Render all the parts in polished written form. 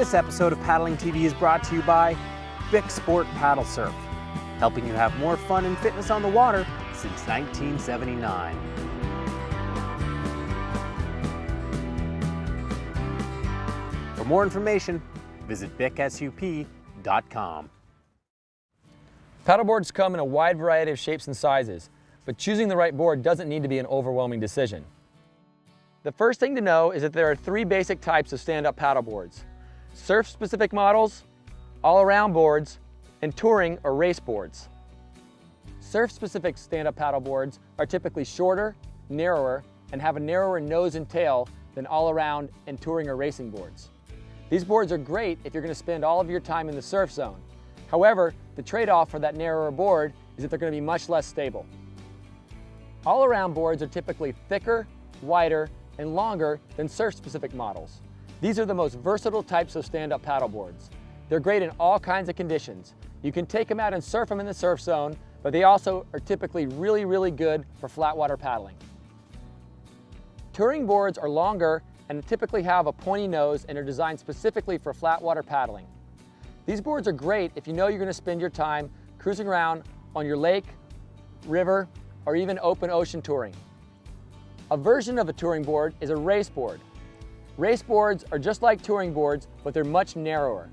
This episode of Paddling TV is brought to you by Bic Sport Paddle Surf, helping you have more fun and fitness on the water since 1979. For more information, visit bicsup.com. Paddleboards come in a wide variety of shapes and sizes, but choosing the right board doesn't need to be an overwhelming decision. The first thing to know is that there are three basic types of stand-up paddleboards: surf-specific models, all-around boards, and touring or race boards. Surf-specific stand-up paddleboards are typically shorter, narrower, and have a narrower nose and tail than all-around and touring or racing boards. These boards are great if you're going to spend all of your time in the surf zone. However, the trade-off for that narrower board is that they're going to be much less stable. All-around boards are typically thicker, wider, and longer than surf-specific models. These are the most versatile types of stand-up paddleboards. They're great in all kinds of conditions. You can take them out and surf them in the surf zone, but they also are typically really good for flat water paddling. Touring boards are longer and typically have a pointy nose and are designed specifically for flat water paddling. These boards are great if you know you're going to spend your time cruising around on your lake, river, or even open ocean touring. A version of a touring board is a race board. Race boards are just like touring boards, but they're much narrower.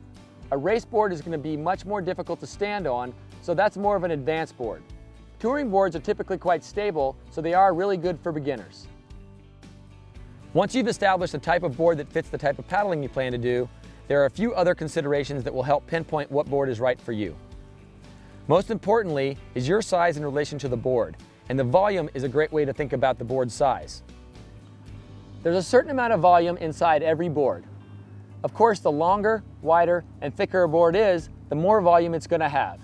A race board is going to be much more difficult to stand on, so that's more of an advanced board. Touring boards are typically quite stable, so they are really good for beginners. Once you've established the type of board that fits the type of paddling you plan to do, there are a few other considerations that will help pinpoint what board is right for you. Most importantly is your size in relation to the board, and the volume is a great way to think about the board size. There's a certain amount of volume inside every board. Of course, the longer, wider, and thicker a board is, the more volume it's going to have.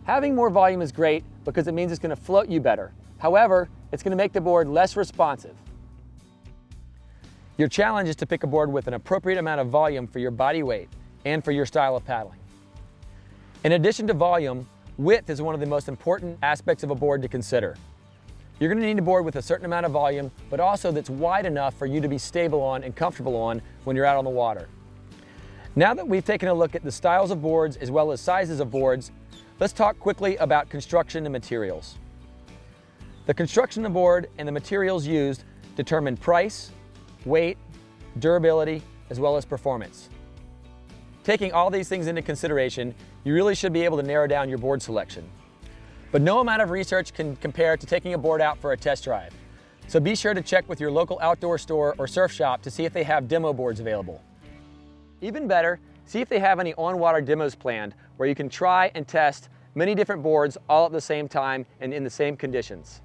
Having more volume is great because it means it's going to float you better. However, it's going to make the board less responsive. Your challenge is to pick a board with an appropriate amount of volume for your body weight and for your style of paddling. In addition to volume, width is one of the most important aspects of a board to consider. You're going to need a board with a certain amount of volume, but also that's wide enough for you to be stable on and comfortable on when you're out on the water. Now that we've taken a look at the styles of boards as well as sizes of boards, let's talk quickly about construction and materials. The construction of the board and the materials used determine price, weight, durability, as well as performance. Taking all these things into consideration, you really should be able to narrow down your board selection. But no amount of research can compare to taking a board out for a test drive. So be sure to check with your local outdoor store or surf shop to see if they have demo boards available. Even better, see if they have any on-water demos planned where you can try and test many different boards all at the same time and in the same conditions.